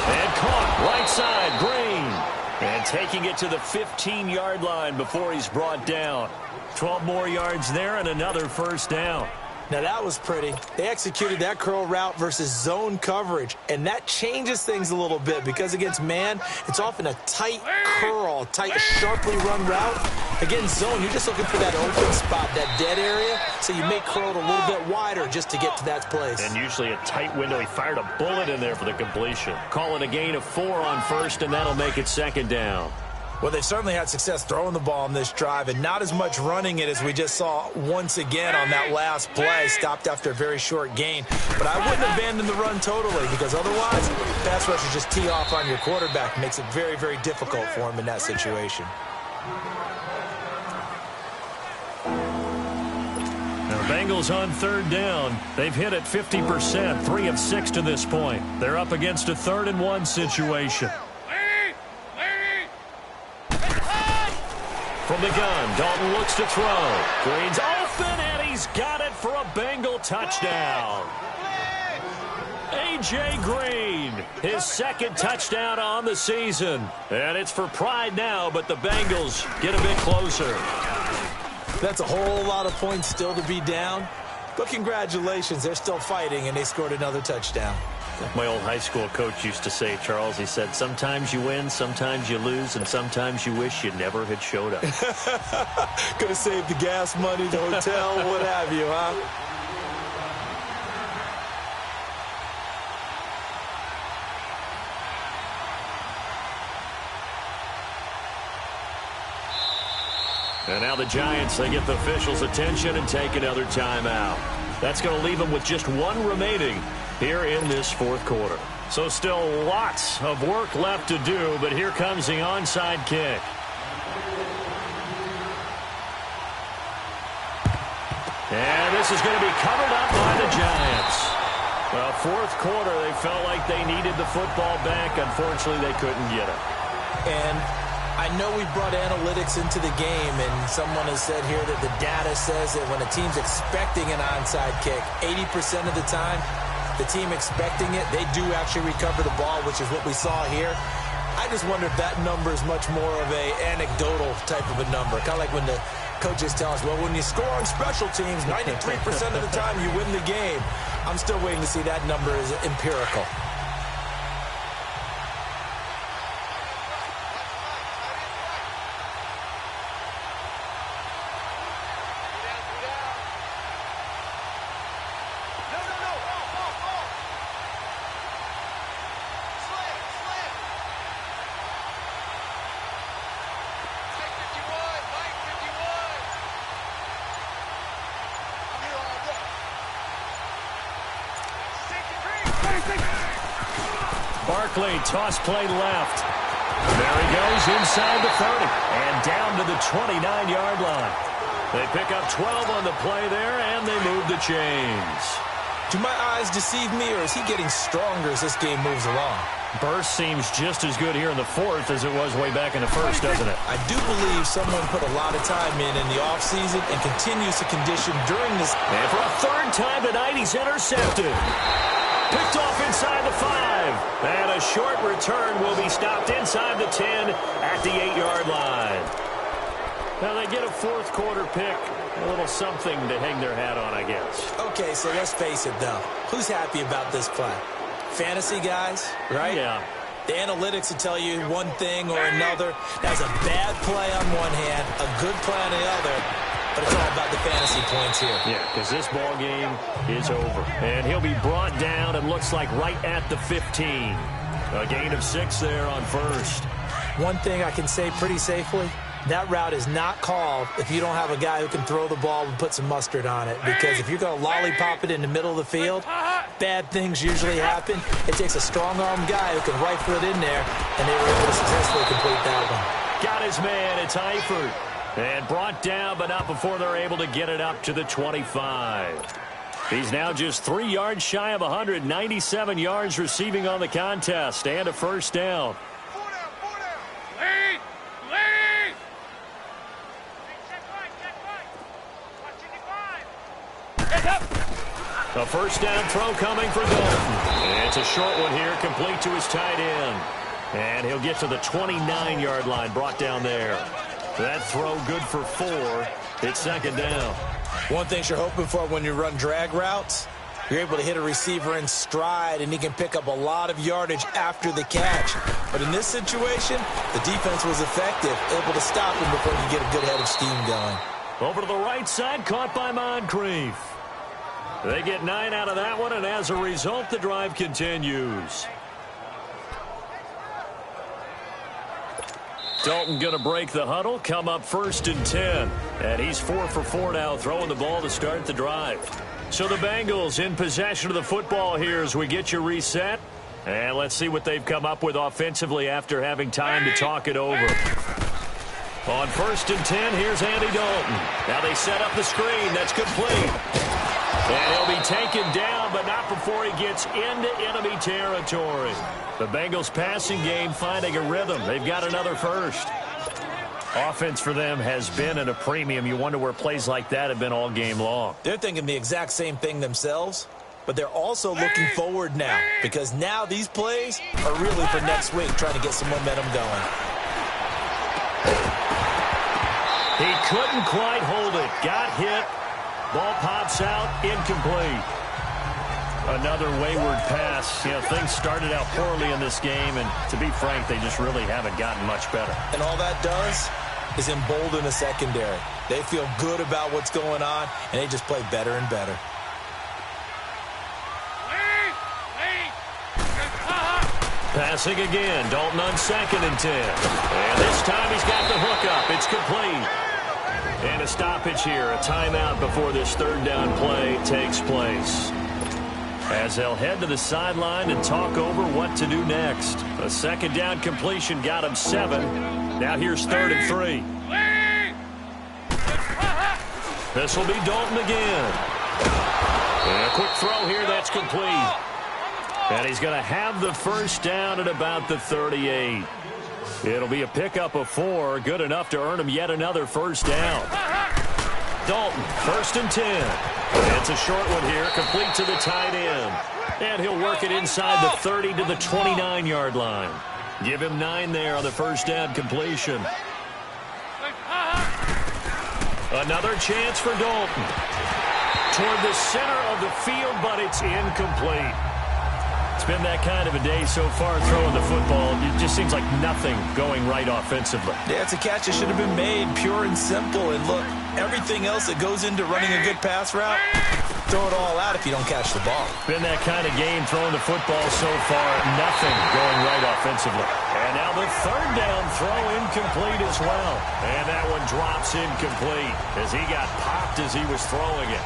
And caught right side, Green. And taking it to the 15-yard line before he's brought down. 12 more yards there and another first down. Now that was pretty. They executed that curl route versus zone coverage, and that changes things a little bit because against man, it's often a tight curl, tight, sharply run route. Against zone, you're just looking for that open spot, that dead area, so you make curl it a little bit wider just to get to that place. And usually a tight window. He fired a bullet in there for the completion. Call it a gain of 4 on first, and that'll make it 2nd down. Well, they've certainly had success throwing the ball on this drive and not as much running it as we just saw once again on that last play. Stopped after a very short gain. But I wouldn't abandon the run totally because otherwise, pass rushers just tee off on your quarterback. Makes it very, very difficult for him in that situation. The Bengals on third down. They've hit it 50%, 3 of 6 to this point. They're up against a 3rd and 1 situation. From the gun, Dalton looks to throw. Green's open, and he's got it for a Bengal touchdown. A.J. Green, his 2nd touchdown on the season. And it's for pride now, but the Bengals get a bit closer. That's a whole lot of points still to be down. But congratulations, they're still fighting, and they scored another touchdown. My old high school coach used to say, Charles, he said, sometimes you win, sometimes you lose, and sometimes you wish you never had showed up. Could have saved the gas money, the hotel, what have you, huh? And now the Giants, they get the officials' attention and take another timeout. That's going to leave them with just 1 remaining here in this 4th quarter. So still lots of work left to do, but here comes the onside kick. And this is going to be covered up by the Giants. Well, 4th quarter, they felt like they needed the football back. Unfortunately, they couldn't get it. And I know we brought analytics into the game, and someone has said here that the data says that when a team's expecting an onside kick, 80% of the time, the team expecting it, they do actually recover the ball, which is what we saw here. I just wonder if that number is much more of a anecdotal type of a number. Kind of like when the coaches tell us, well, when you score on special teams, 93% of the time you win the game. I'm still waiting to see that number is empirical. Barkley, toss play left. There he goes inside the 30 and down to the 29-yard line. They pick up 12 on the play there, and they move the chains. Do my eyes deceive me, or is he getting stronger as this game moves along? Burst seems just as good here in the 4th as it was way back in the 1st, doesn't it? I do believe someone put a lot of time in the offseason and continues to condition during this. And for a 3rd time tonight, he's intercepted. Picked off inside the 5. And a short return will be stopped inside the 10 at the 8-yard line. Now they get a 4th quarter pick. A little something to hang their hat on, I guess. Okay, so let's face it, though. Who's happy about this play? Fantasy guys, right? Yeah. The analytics will tell you one thing or another. That's a bad play on one hand, a good play on the other. But it's all about the fantasy points here. Yeah, because this ball game is over. And he'll be brought down and looks like right at the 15. A gain of 6 there on 1st. One thing I can say pretty safely, that route is not called if you don't have a guy who can throw the ball and put some mustard on it. Because if you're going to lollipop it in the middle of the field, bad things usually happen. It takes a strong-armed guy who can rifle it in there, and they were able to successfully complete that one. Got his man. It's Eifert. And brought down, but not before they're able to get it up to the 25. He's now just 3 yards shy of 197 yards receiving on the contest and a 1st down. Lead! Lead! A 1st down throw coming for Dalton. It's a short one here, complete to his tight end. And he'll get to the 29-yard line, brought down there. That throw good for 4. It's 2nd down. One thing you're hoping for when you run drag routes, you're able to hit a receiver in stride, and he can pick up a lot of yardage after the catch. But in this situation, the defense was effective, able to stop him before he get a good head of steam going. Over to the right side, caught by Moncrief. They get 9 out of that one, and as a result, the drive continues. Dalton going to break the huddle, come up 1st and 10. And he's 4 for 4 now, throwing the ball to start the drive. So the Bengals in possession of the football here as we get you reset. And let's see what they've come up with offensively after having time to talk it over. On 1st and 10, here's Andy Dalton. Now they set up the screen. That's complete. And he'll be taken down, but not before he gets into enemy territory. The Bengals passing game finding a rhythm. They've got another first. Offense for them has been at a premium. You wonder where plays like that have been all game long. They're thinking the exact same thing themselves, but they're also looking forward now because now these plays are really for next week, trying to get some momentum going. He couldn't quite hold it. Got hit. Ball pops out. Incomplete. Another wayward pass. You know, things started out poorly in this game, and to be frank, they just really haven't gotten much better. And all that does is embolden the secondary. They feel good about what's going on, and they just play better and better. Passing again. Dalton on 2nd and 10. And this time he's got the hook up. It's complete. And a stoppage here. A timeout before this 3rd down play takes place. As they'll head to the sideline and talk over what to do next. A 2nd down completion got him 7. Now here's 3rd and 3. This will be Dalton again. And a quick throw here. That's complete. And he's going to have the 1st down at about the 38. It'll be a pickup of 4. Good enough to earn him yet another 1st down. Dalton, 1st and 10. It's a short one here, complete to the tight end. And he'll work it inside the 30 to the 29-yard line. Give him 9 there on the 1st down completion. Another chance for Dalton. Toward the center of the field, but it's incomplete. It's been that kind of a day so far throwing the football. It just seems like nothing going right offensively. Yeah, it's a catch that should have been made, pure and simple. And look, everything else that goes into running a good pass route, throw it all out if you don't catch the ball. Been that kind of game throwing the football so far. Nothing going right offensively. And now the 3rd down throw incomplete as well. And that one drops incomplete as he got popped as he was throwing it.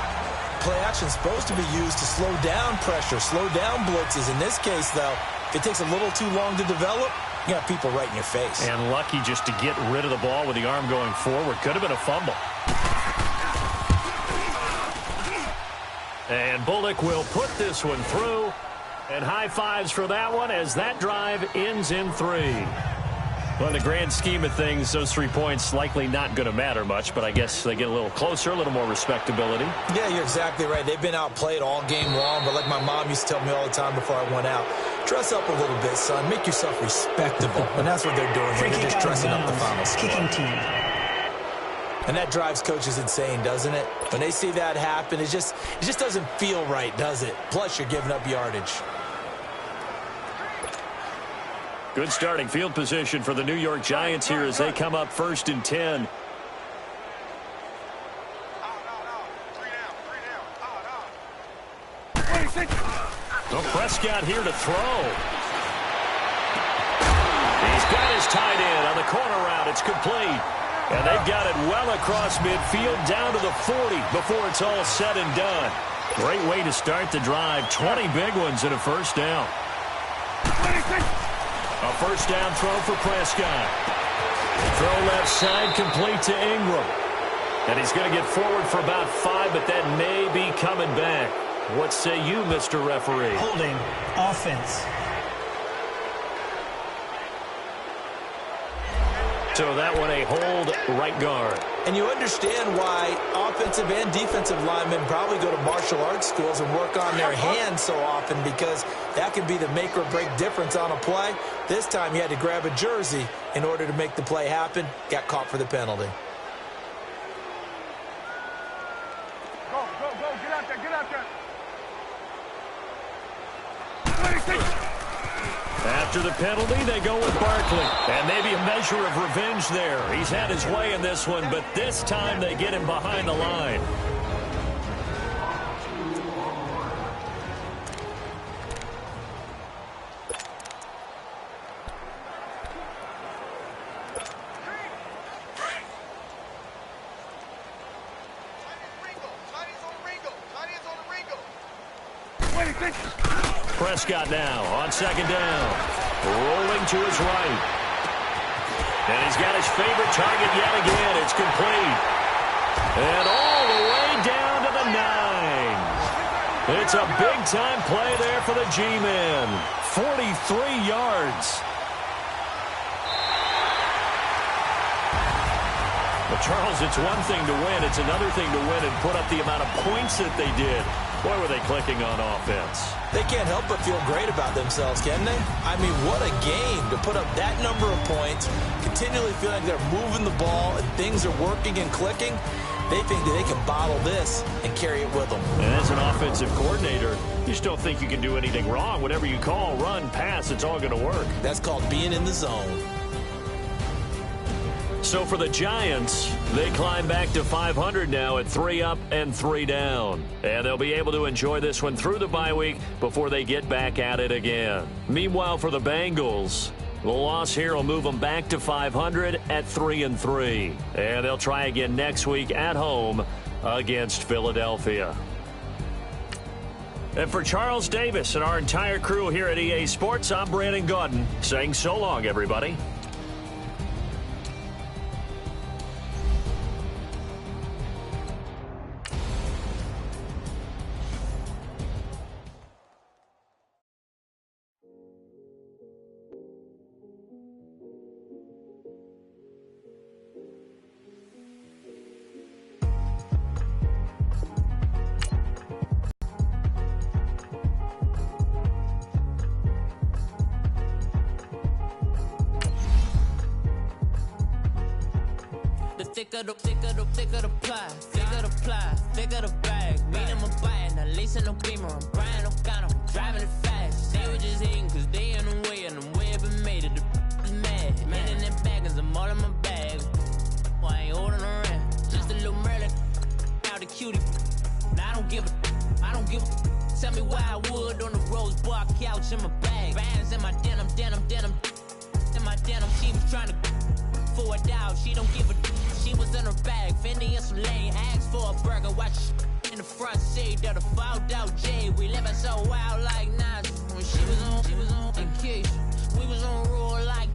Play action is supposed to be used to slow down pressure, slow down blitzes. In this case, though, if it takes a little too long to develop, you got people right in your face. And lucky just to get rid of the ball with the arm going forward. Could have been a fumble. And Bullock will put this one through. And high fives for that one as that drive ends in 3. Well, in the grand scheme of things, those 3 points likely not going to matter much, but I guess they get a little closer, a little more respectability. Yeah, you're exactly right. They've been outplayed all game long, but like my mom used to tell me all the time before I went out, dress up a little bit, son. Make yourself respectable. And that's what they're doing here. They're just dressing up the final score. Kicking team. And that drives coaches insane, doesn't it? When they see that happen, it just doesn't feel right, does it? Plus, you're giving up yardage. Good starting field position for the New York Giants here as they come up 1st and 10. So Prescott here to throw. He's got his tight end on the corner route. It's complete. And they've got it well across midfield down to the 40 before it's all said and done. Great way to start the drive. 20 big ones and a 1st down. A 1st down throw for Prescott. Throw left side complete to Ingram. And he's going to get forward for about 5, but that may be coming back. What say you, Mr. Referee? Holding. Offense. So that one a hold, right guard. And you understand why offensive and defensive linemen probably go to martial arts schools and work on their hands so often, because that can be the make or break difference on a play. This time he had to grab a jersey in order to make the play happen. Got caught for the penalty. Go, get out there, get out there. After the penalty, they go with Barkley. And maybe a measure of revenge there. He's had his way in this one, but this time they get him behind the line. Prescott now on 2nd down. Rolling to his right. And he's got his favorite target yet again. It's complete. And all the way down to the 9. It's a big-time play there for the G-Man. 43 yards. Well, Charles, it's one thing to win. It's another thing to win and put up the amount of points that they did. Boy, were they clicking on offense. They can't help but feel great about themselves, can they? I mean, what a game to put up that number of points, continually feel like they're moving the ball and things are working and clicking. They think that they can bottle this and carry it with them. And as an offensive coordinator, you just don't think you can do anything wrong. Whatever you call, run, pass, it's all going to work. That's called being in the zone. So for the Giants, they climb back to 500 now at 3 up and 3 down. And they'll be able to enjoy this one through the bye week before they get back at it again. Meanwhile, for the Bengals, the loss here will move them back to 500 at 3-3. And they'll try again next week at home against Philadelphia. And for Charles Davis and our entire crew here at EA Sports, I'm Brandon Gaudin saying so long, everybody. Thicker the pie, thicker the bag. Meet him a bite, now lace in the beamer. I'm Brian O'Connor, I'm driving it fast. They were just hating cause they in the way, and the way I've been made it, the is mad. Man in them baggers, I'm all in my bag. Well, I ain't holding around, just a little Merlin, out the cutie. Now I don't give a. Tell me why I would on the rose bar couch in my bag. Bands in my denim. In my denim, she was trying to forward out, she don't give a. She was in her bag, Fendi and some lane, asked for a burger, watch in the front seat of the fouled out J. We living so wild like Nas. When she was on vacation, we was on roll like